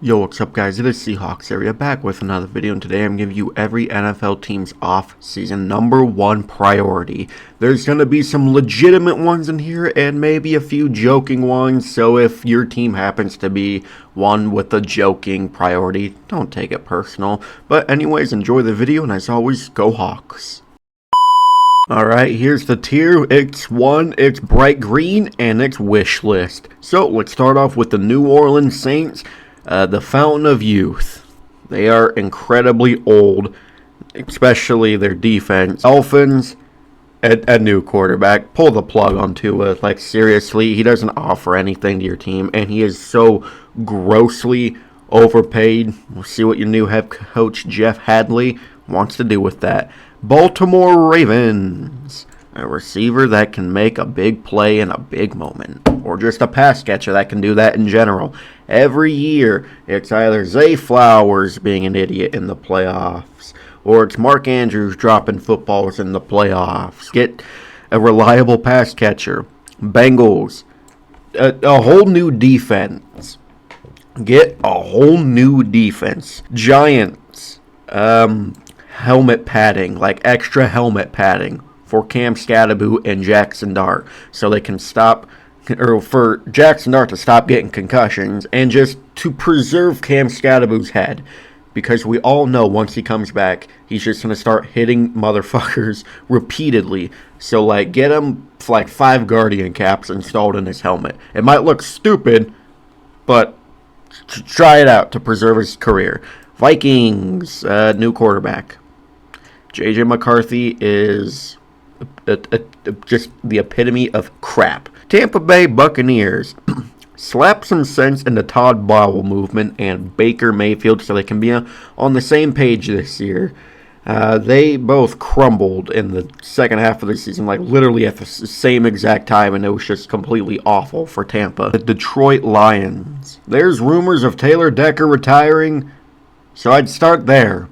Yo, what's up guys, it is Seahawks area back with another video, and today I'm giving you every NFL team's off-season number one priority. There's going to be some legitimate ones in here and maybe a few joking ones, so if your team happens to be one with a joking priority, don't take it personal. But anyways, enjoy the video, and as always, go Hawks. Alright, here's the tier. It's bright green, and it's wish list. So, let's start off with the New Orleans Saints. The Fountain of Youth. They are incredibly old, especially their defense. Dolphins, a new quarterback. Pull the plug on Tua. Like, seriously, he doesn't offer anything to your team, and he is so grossly overpaid. We'll see what your new head coach, Jeff Hadley, wants to do with that. Baltimore Ravens. A receiver that can make a big play in a big moment. Or just a pass catcher that can do that in general. Every year, it's either Zay Flowers being an idiot in the playoffs, or it's Mark Andrews dropping footballs in the playoffs. Get a reliable pass catcher. Bengals, a whole new defense. Get a whole new defense. Giants, helmet padding, like extra helmet padding for Cam Scatterboo and Jackson Dart, so they can stop, or for Jackson Dart to stop getting concussions, and just to preserve Cam Scatterboo's head, because we all know once he comes back, he's just going to start hitting motherfuckers repeatedly. So, like, get him, like, 5 Guardian caps installed in his helmet. It might look stupid, but try it out to preserve his career. Vikings, new quarterback. J.J. McCarthy is just the epitome of crap. Tampa Bay Buccaneers. Slap some sense in the Todd Bowell movement and Baker Mayfield so they can be on the same page this year. They both crumbled in the second half of the season, like literally at the same exact time, and it was just completely awful for Tampa. The Detroit Lions. There's rumors of Taylor Decker retiring, so I'd start there.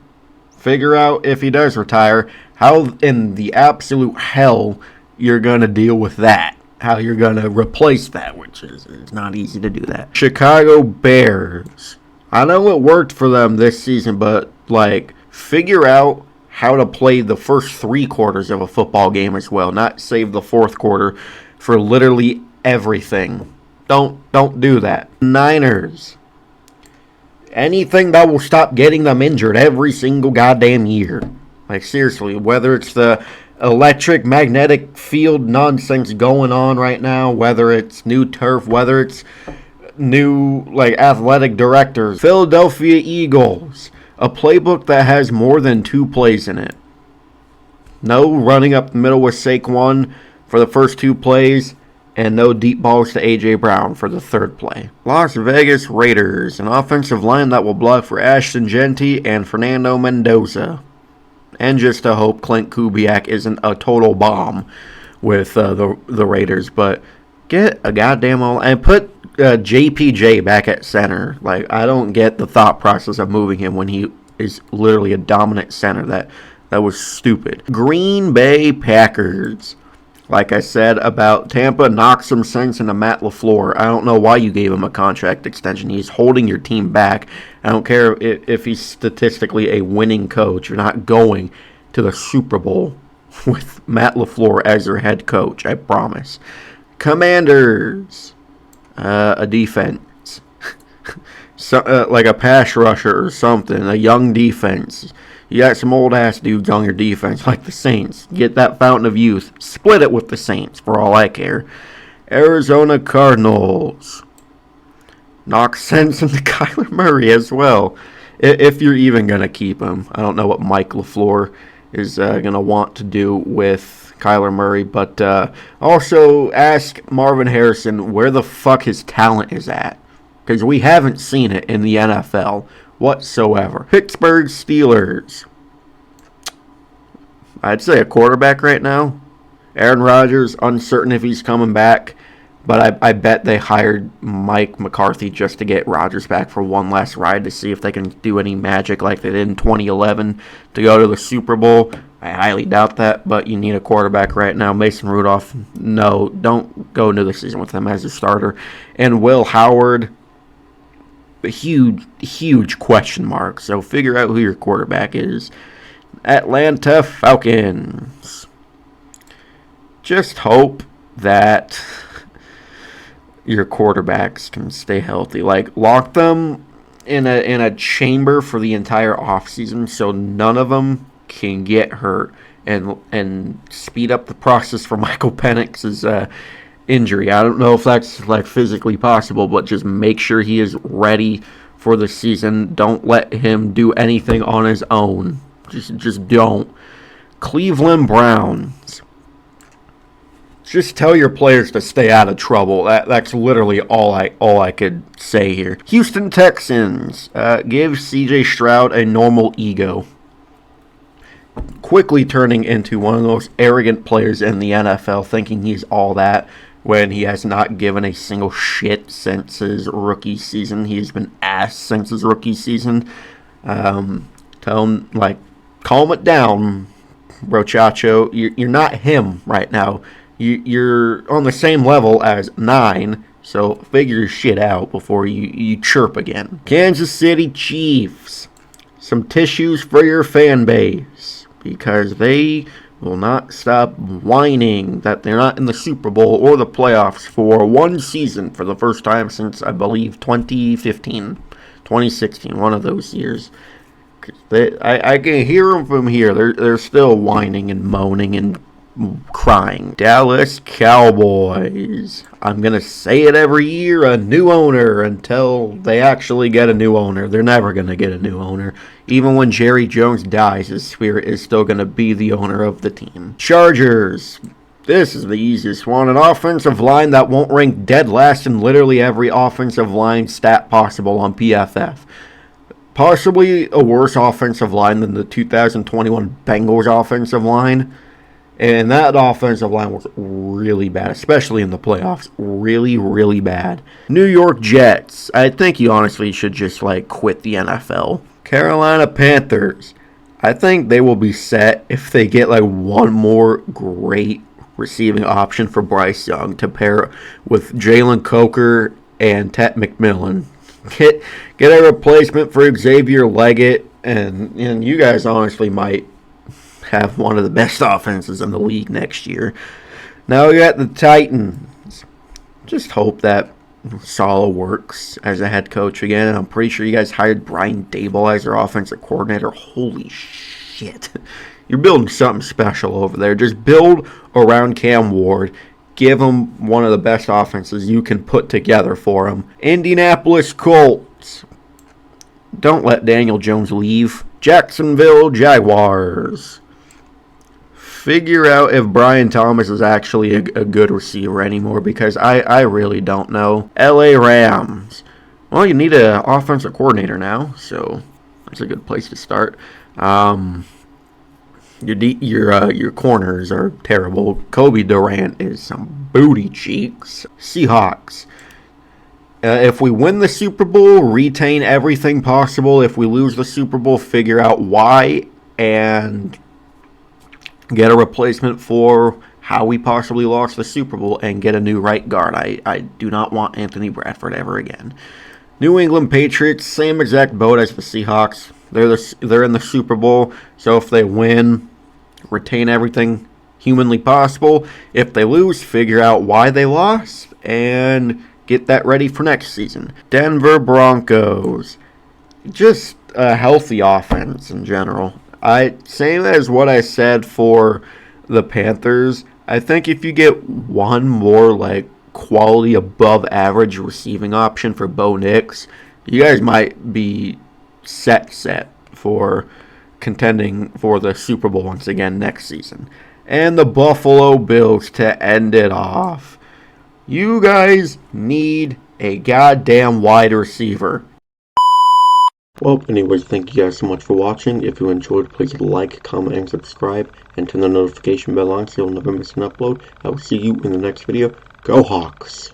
Figure out if he does retire, how in the absolute hell you're going to deal with that. How you're going to replace that, which is not easy to do that. Chicago Bears. I know it worked for them this season, but, like, figure out how to play the first 3 quarters of a football game as well. Not save the 4th quarter for literally everything. Don't do that. Niners. Anything that will stop getting them injured every single goddamn year. Like, seriously, whether it's the electric magnetic field nonsense going on right now, whether it's new turf, whether it's new, like, athletic directors. Philadelphia Eagles. A playbook that has more than 2 plays in it. No running up the middle with Saquon for the first 2 plays, and no deep balls to A.J. Brown for the 3rd play. Las Vegas Raiders, an offensive line that will block for Ashton Genty and Fernando Mendoza. And just to hope Clint Kubiak isn't a total bomb with the Raiders. But get a goddamn all, and put JPJ back at center. Like, I don't get the thought process of moving him when he is literally a dominant center. That was stupid. Green Bay Packers. Like I said about Tampa, knock some sense into Matt LaFleur. I don't know why you gave him a contract extension. He's holding your team back. I don't care if he's statistically a winning coach. You're not going to the Super Bowl with Matt LaFleur as your head coach, I promise. Commanders, a defense. Like a pass rusher or something, a young defense. You got some old-ass dudes on your defense, like the Saints. Get that fountain of youth. Split it with the Saints, for all I care. Arizona Cardinals. Knock sense into Kyler Murray as well, if you're even going to keep him. I don't know what Mike LaFleur is going to want to do with Kyler Murray, but also ask Marvin Harrison where the fuck his talent is at, because we haven't seen it in the NFL whatsoever. Pittsburgh Steelers. I'd say a quarterback right now. Aaron Rodgers, uncertain if he's coming back, but I bet they hired Mike McCarthy just to get Rodgers back for one last ride to see if they can do any magic like they did in 2011 to go to the Super Bowl. I highly doubt that, but you need a quarterback right now. Mason Rudolph, no, don't go into the season with him as a starter. And Will Howard, a huge question mark. So figure out who your quarterback is. Atlanta Falcons. Just hope that your quarterbacks can stay healthy. Like, lock them in a chamber for the entire offseason so none of them can get hurt, and speed up the process for Michael Penix's injury. I don't know if that's like physically possible, but just make sure he is ready for the season. Don't let him do anything on his own. Just don't. Cleveland Browns. Just tell your players to stay out of trouble. That's literally all I could say here. Houston Texans. Give C.J. Stroud a normal ego. Quickly turning into one of the most arrogant players in the NFL, thinking he's all that when he has not given a single shit since his rookie season. He's been ass since his rookie season. Tell him, like, calm it down, brochacho. You're not him right now. You're on the same level as 9, so figure your shit out before you chirp again. Kansas City Chiefs. Some tissues for your fan base, because they will not stop whining that they're not in the Super Bowl or the playoffs for one season for the first time since, I believe, 2015, 2016, one of those years. I can hear them from here. They're still whining and moaning and crying. Dallas Cowboys. I'm going to say it every year, a new owner, until they actually get a new owner. They're never going to get a new owner. Even when Jerry Jones dies, his spirit is still going to be the owner of the team. Chargers. This is the easiest one. An offensive line that won't rank dead last in literally every offensive line stat possible on PFF. Possibly a worse offensive line than the 2021 Bengals offensive line. And that offensive line was really bad, especially in the playoffs. Really, really bad. New York Jets. I think you honestly should just, like, quit the NFL. Carolina Panthers. I think they will be set if they get, like, one more great receiving option for Bryce Young to pair with Jalen Coker and Ted McMillan. Get a replacement for Xavier Leggett, and you guys honestly might have one of the best offenses in the league next year. Now we got the Titans. Just hope that Saleh works as a head coach again. And I'm pretty sure you guys hired Brian Daboll as their offensive coordinator. Holy shit. You're building something special over there. Just build around Cam Ward. Give him one of the best offenses you can put together for him. Indianapolis Colts. Don't let Daniel Jones leave. Jacksonville Jaguars. Figure out if Brian Thomas is actually a good receiver anymore, because I really don't know. LA Rams. Well, you need an offensive coordinator now, so that's a good place to start. Your corners are terrible. Kobe Durant is some booty cheeks. Seahawks. If we win the Super Bowl, retain everything possible. If we lose the Super Bowl, figure out why and get a replacement for how we possibly lost the Super Bowl and get a new right guard. I do not want Anthony Bradford ever again. New England Patriots, same exact boat as the Seahawks. They're in the Super Bowl, so if they win, retain everything humanly possible. If they lose, figure out why they lost and get that ready for next season. Denver Broncos. Just a healthy offense in general. Same as what I said for the Panthers. I think if you get one more like quality above average receiving option for Bo Nix, you guys might be set for contending for the Super Bowl once again next season. And the Buffalo Bills to end it off. You guys need a goddamn wide receiver. Well, anyways, thank you guys so much for watching. If you enjoyed, please like, comment, and subscribe, and turn the notification bell on so you'll never miss an upload. I will see you in the next video. Go Hawks!